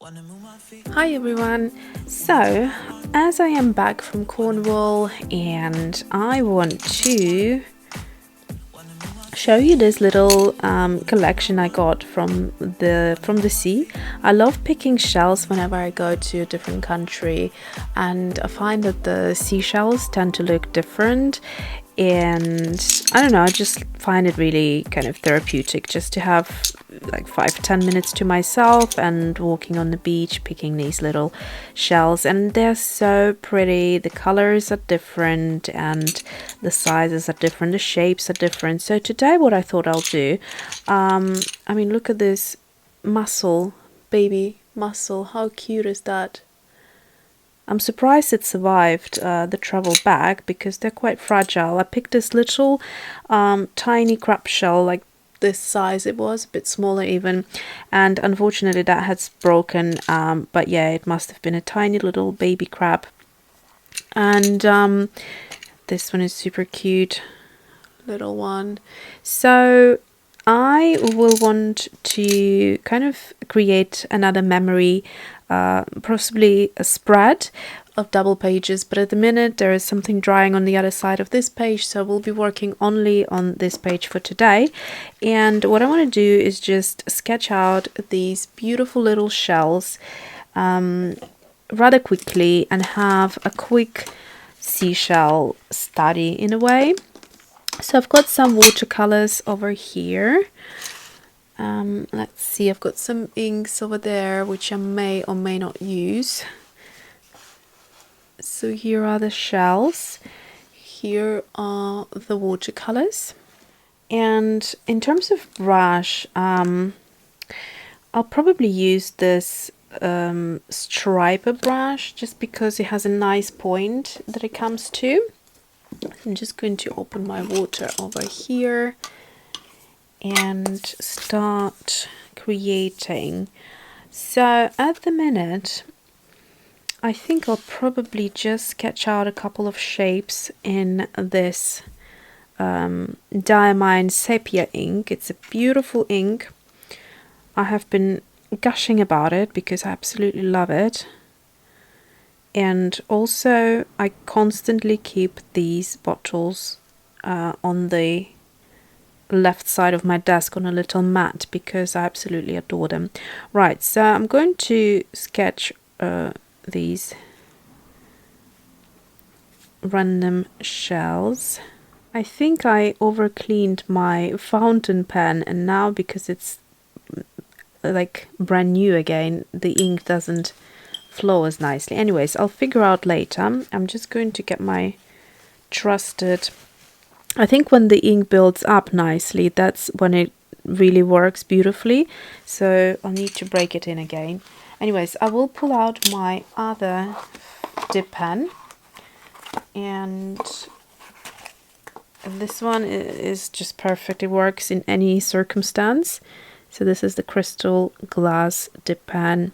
Hi everyone, so as I am back from Cornwall and I want to show you this little collection I got from the sea. I love picking shells whenever I go to a different country, and I find that the seashells tend to look different, and I don't know, I just find it really kind of therapeutic just to have like 5-10 minutes to myself and walking on the beach picking these little shells, and they're so pretty. The colors are different and the sizes are different, the shapes are different. So today what I thought I'll do, I mean, look at this mussel, baby mussel, how cute is that? I'm surprised it survived the travel back because they're quite fragile. I picked this little tiny crab shell, like this size it was, a bit smaller even, and unfortunately that has broken, but yeah, it must have been a tiny little baby crab. And this one is super cute, little one. So I will want to kind of create another memory, possibly a spread of double pages, but at the minute there is something drying on the other side of this page, so we'll be working only on this page for today. And what I want to do is just sketch out these beautiful little shells rather quickly and have a quick seashell study in a way. So I've got some watercolors over here. Let's see, I've got some inks over there which I may or may not use. So here are the shells, here are the watercolors, and in terms of brush, I'll probably use this striper brush just because it has a nice point that it comes to. I'm just going to open my water over here and start creating. So at the minute I think I'll probably just sketch out a couple of shapes in this Diamine Sepia ink. It's a beautiful ink. I have been gushing about it because I absolutely love it. And also I constantly keep these bottles on the left side of my desk on a little mat because I absolutely adore them. Right, so I'm going to sketch these random shells. I think I over cleaned my fountain pen, and now because it's like brand new again, the ink doesn't flow as nicely. Anyways, I'll figure out later. I'm just going to get my trusted, I think when the ink builds up nicely, that's when it really works beautifully, so I'll need to break it in again. Anyways, I will pull out my other dip pen, and this one is just perfect. It works in any circumstance. So this is the crystal glass dip pen.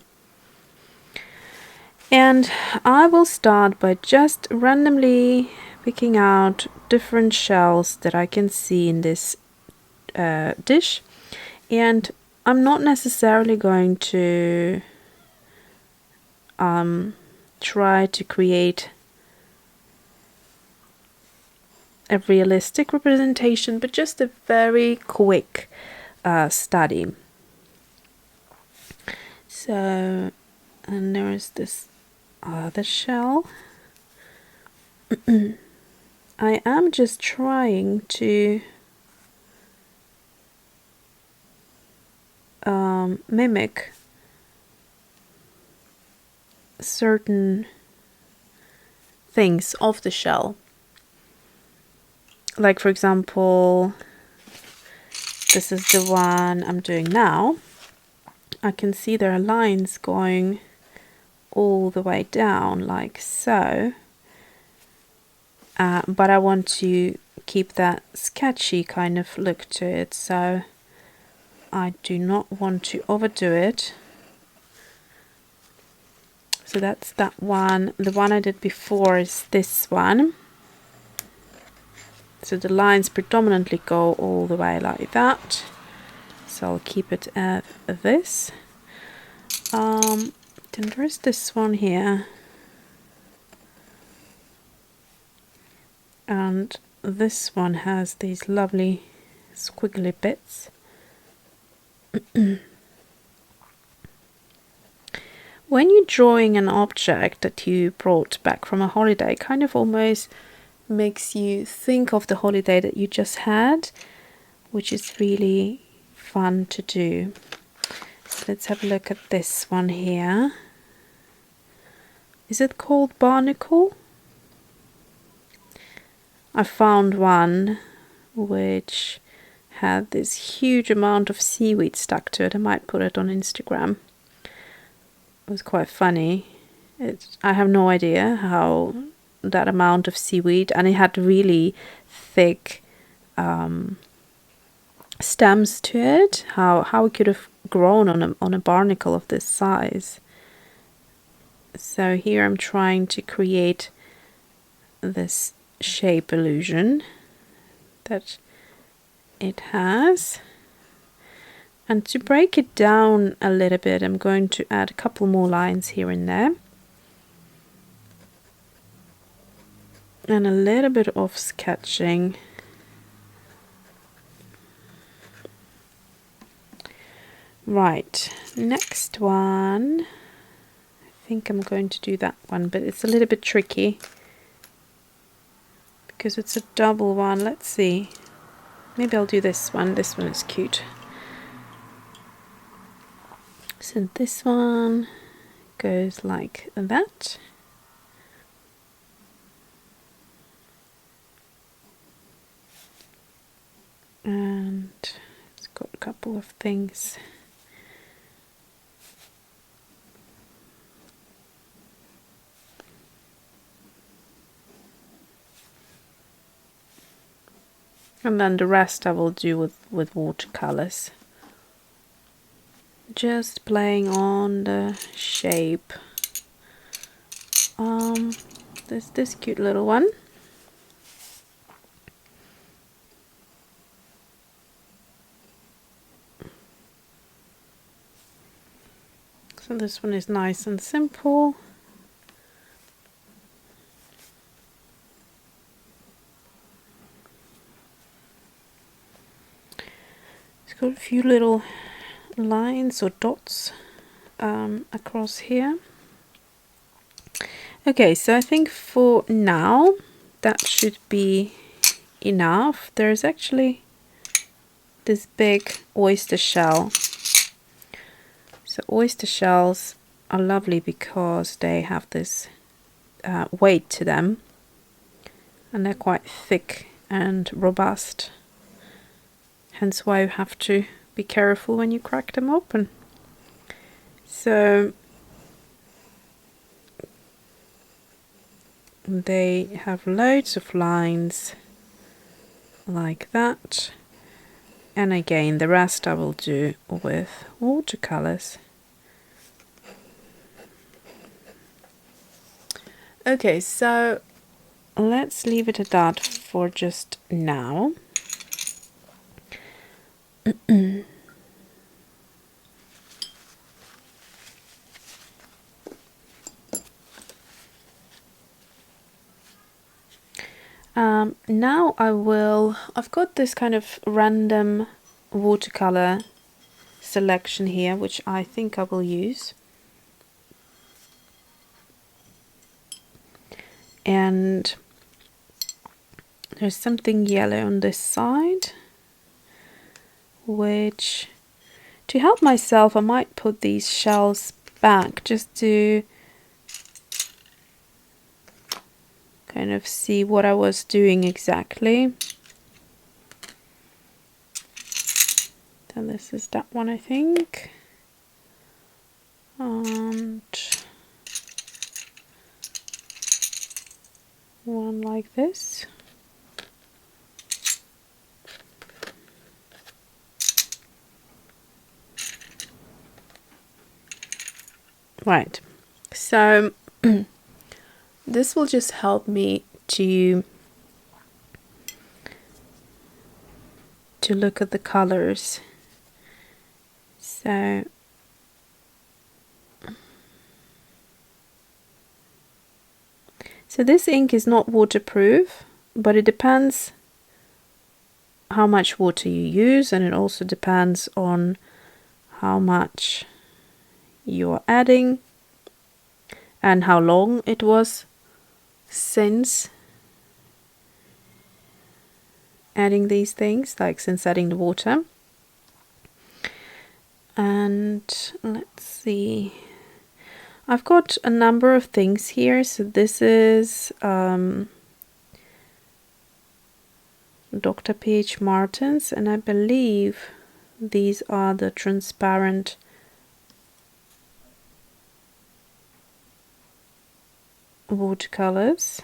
And I will start by just randomly picking out different shells that I can see in this dish. And I'm not necessarily going to try to create a realistic representation, but just a very quick study. So, and there is this other shell. I am just trying to mimic certain things of the shell. Like, for example, this is the one I'm doing now. I can see there are lines going all the way down like so. But I want to keep that sketchy kind of look to it, so I do not want to overdo it. So that's that one. The one I did before is this one. So the lines predominantly go all the way like that. So I'll keep it at this. Then there's this one here. And this one has these lovely squiggly bits. When you're drawing an object that you brought back from a holiday, it kind of almost makes you think of the holiday that you just had, which is really fun to do. So let's have a look at this one here. Is it called barnacle? I found one which had this huge amount of seaweed stuck to it. I might put it on Instagram. It was quite funny. I have no idea how that amount of seaweed, and it had really thick stems to it. How it could have grown on a barnacle of this size. So here I'm trying to create this shape illusion that it has. And to break it down a little bit, I'm going to add a couple more lines here and there. And a little bit of sketching. Right, next one. I think I'm going to do that one, but it's a little bit tricky because it's a double one. Let's see. Maybe I'll do this one. This one is cute. So this one goes like that. And it's got a couple of things. And then the rest I will do with watercolors. Just playing on the shape. There's this cute little one. So this one is nice and simple. It's got a few little lines or dots across here. Okay, so I think for now that should be enough. There's actually this big oyster shell. So oyster shells are lovely because they have this weight to them, and they're quite thick and robust. Hence why you have to be careful when you crack them open. So they have loads of lines like that. And again, the rest I will do with watercolors. Okay, so let's leave it at that for just now. Now I've got this kind of random watercolor selection here, which I think I will use. And there's something yellow on this side, which, to help myself, I might put these shells back just to kind of see what I was doing exactly. So this is that one, I think. And one like this. Right, so this will just help me to look at the colors. So So this ink is not waterproof, but it depends how much water you use, and it also depends on how much you are adding and how long it was since adding these things, like since adding the water. And let's see, I've got a number of things here. So this is Dr. P.H. Martin's, and I believe these are the transparent watercolors.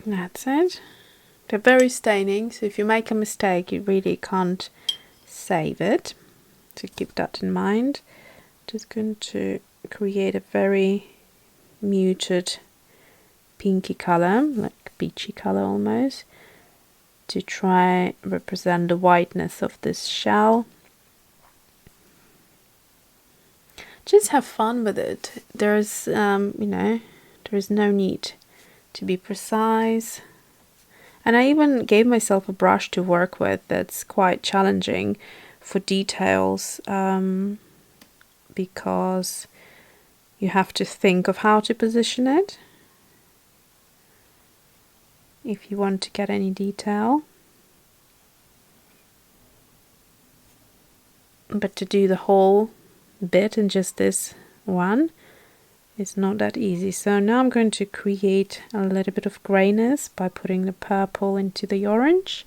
That's it. They're very staining, so if you make a mistake you really can't save it, so keep that in mind. Just going to create a very muted pinky color, like peachy color almost, to try represent the whiteness of this shell. Just have fun with it. There's you know, there is no need to be precise. And I even gave myself a brush to work with that's quite challenging for details, because you have to think of how to position it if you want to get any detail. But to do the whole bit in just this one, it's not that easy. So now I'm going to create a little bit of grayness by putting the purple into the orange,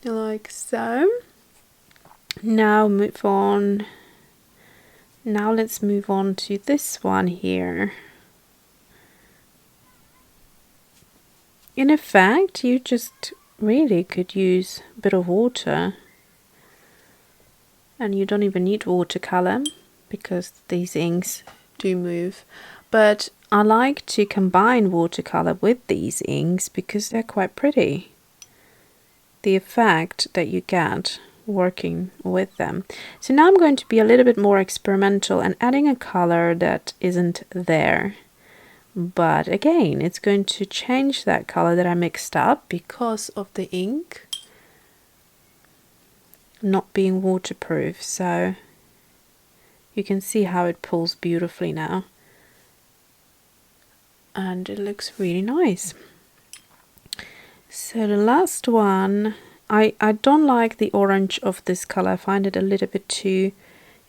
like so. Now move on. Now let's move on to this one here. In effect, you just really could use a bit of water, and you don't even need watercolor because these inks do move. But I like to combine watercolor with these inks because they're quite pretty, the effect that you get working with them. So now I'm going to be a little bit more experimental and adding a color that isn't there, but again it's going to change that color that I mixed up because of the ink not being waterproof. So you can see how it pulls beautifully now, and it looks really nice. So the last one, I don't like the orange of this color. I find it a little bit too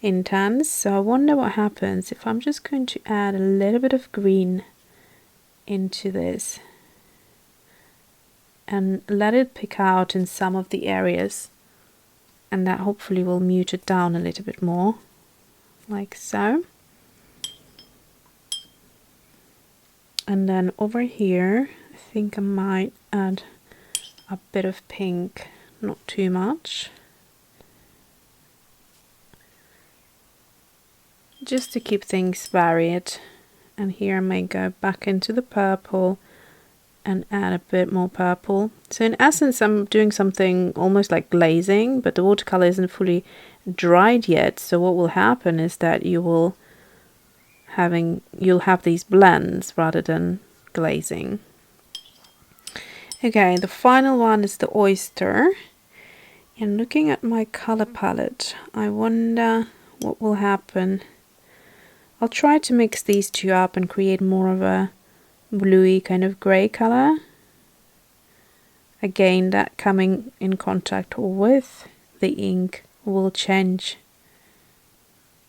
intense. So I wonder what happens if I'm just going to add a little bit of green into this and let it pick out in some of the areas, and that hopefully will mute it down a little bit more, like so. And then over here I think I might add a bit of pink, not too much, just to keep things varied. And here I may go back into the purple and add a bit more purple. So in essence I'm doing something almost like glazing, but the watercolor isn't fully dried yet. So what will happen is that you'll have these blends rather than glazing. Okay, the final one is the oyster. And looking at my color palette, I wonder what will happen. I'll try to mix these two up and create more of a bluey kind of grey color. Again, that coming in contact with the ink will change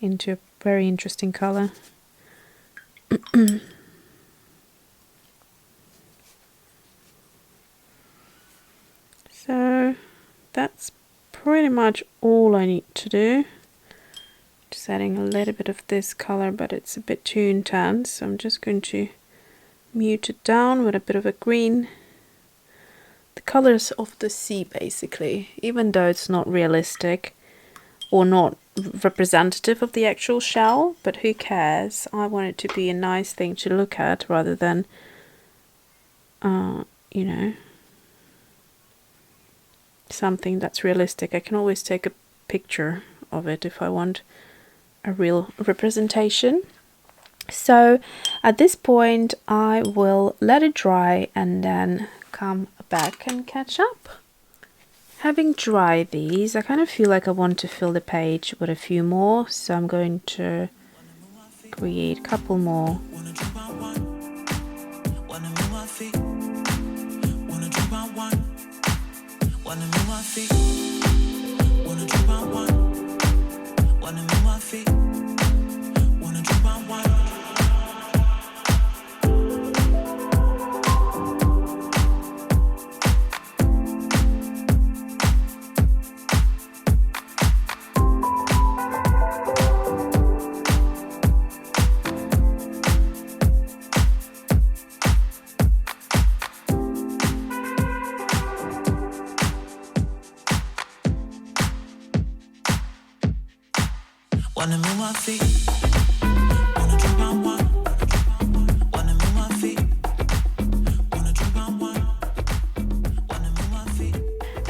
into a very interesting color. So that's pretty much all I need to do. Just adding a little bit of this color, but it's a bit too intense, so I'm just going to mute it down with a bit of a green. The colors of the sea basically, even though it's not realistic or not representative of the actual shell, but who cares? I want it to be a nice thing to look at rather than you know, something that's realistic. I can always take a picture of it if I want a real representation. So at this point I will let it dry and then come back and catch up. Having dried these, I kind of feel like I want to fill the page with a few more, so I'm going to create a couple more. Wanna move my feet, wanna drink my wine. Wanna move my feet, wanna drink my wine. Wanna move my feet.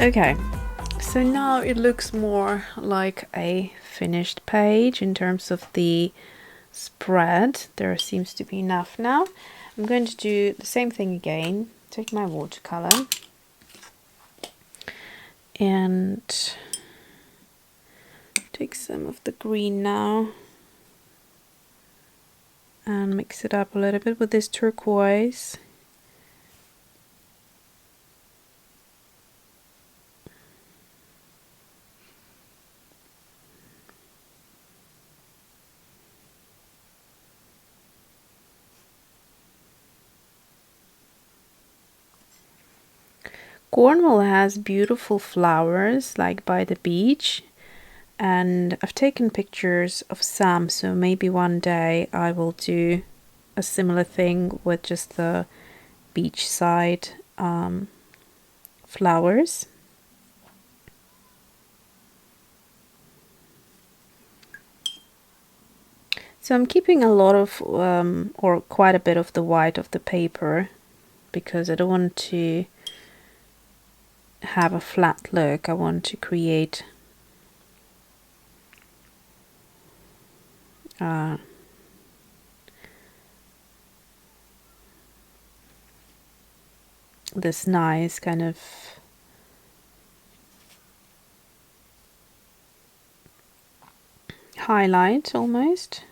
Okay, so now it looks more like a finished page in terms of the spread. There seems to be enough now. I'm going to do the same thing again. Take my watercolor and take some of the green now and mix it up a little bit with this turquoise. Cornwall has beautiful flowers like by the beach, and I've taken pictures of some, so maybe one day I will do a similar thing with just the beachside flowers. So I'm keeping a lot of or quite a bit of the white of the paper because I don't want to have a flat look. I want to create this nice kind of highlight almost.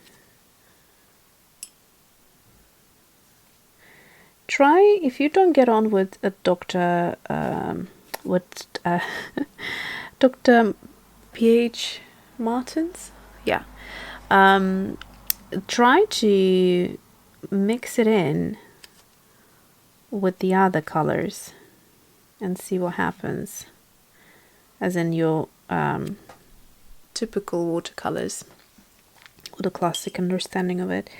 Try, if you don't get on with a Dr. Dr. P.H. Martens, yeah, try to mix it in with the other colors and see what happens, as in your typical watercolors or the classic understanding of it.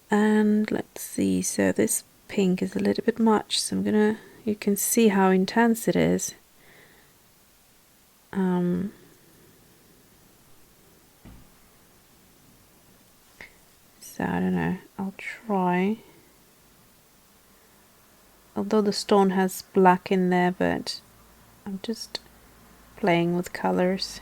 And let's see, so this pink is a little bit much, so I'm gonna, you can see how intense it is. So I don't know, I'll try. Although the stone has black in there, but I'm just playing with colors.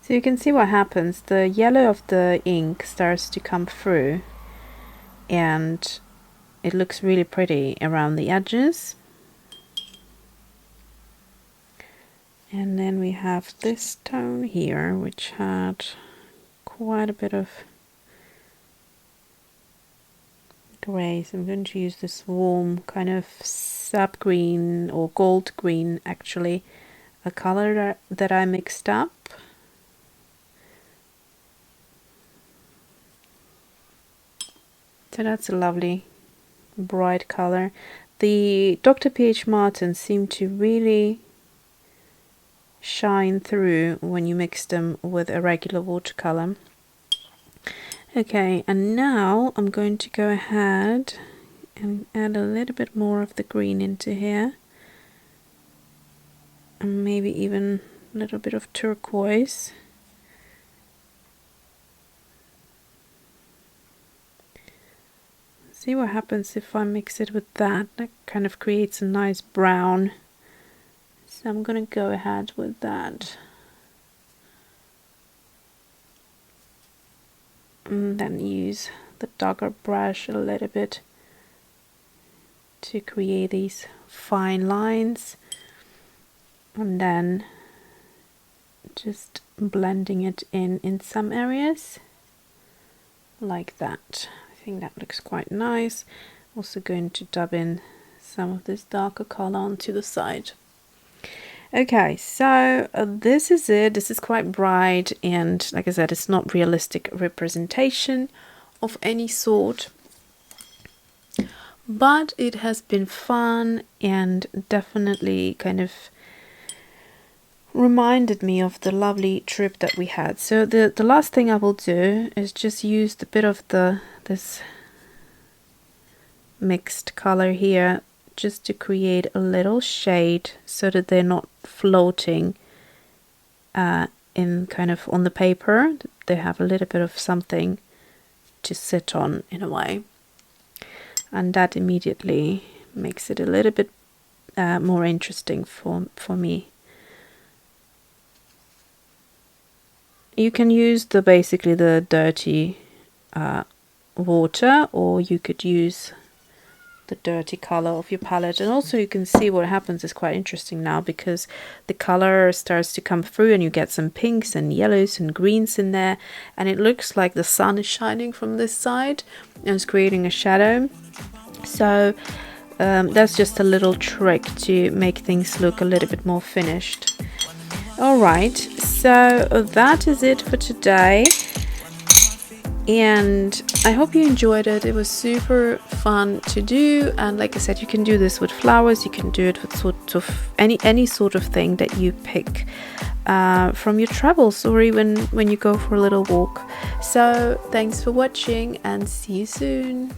So you can see what happens. The yellow of the ink starts to come through and it looks really pretty around the edges. And then we have this tone here, which had quite a bit of grey. So I'm going to use this warm kind of sap green or gold green, actually, a color that I mixed up. So that's a lovely bright color. The Dr. P.H. Martens seem to really shine through when you mix them with a regular watercolor. Okay, and now I'm going to go ahead and add a little bit more of the green into here, and maybe even a little bit of turquoise. See what happens if I mix it with that. That kind of creates a nice brown. So I'm gonna go ahead with that. And then use the Dagger brush a little bit to create these fine lines, and then just blending it in some areas like that. I think that looks quite nice. Also going to dab in some of this darker color onto the side. Okay, so this is it. This is quite bright, and like I said, it's not realistic representation of any sort, but it has been fun and definitely kind of reminded me of the lovely trip that we had. So the last thing I will do is just use a bit of this mixed color here, just to create a little shade so that they're not floating in kind of on the paper. They have a little bit of something to sit on in a way, and that immediately makes it a little bit more interesting for me. You can use basically the dirty water, or you could use the dirty color of your palette. And also you can see what happens is quite interesting now, because the color starts to come through and you get some pinks and yellows and greens in there, and it looks like the sun is shining from this side and it's creating a shadow. So that's just a little trick to make things look a little bit more finished. Alright, so that is it for today, and I hope you enjoyed it. It was super fun to do, and like I said, you can do this with flowers, you can do it with sort of any sort of thing that you pick from your travels, or even when you go for a little walk. So thanks for watching, and see you soon.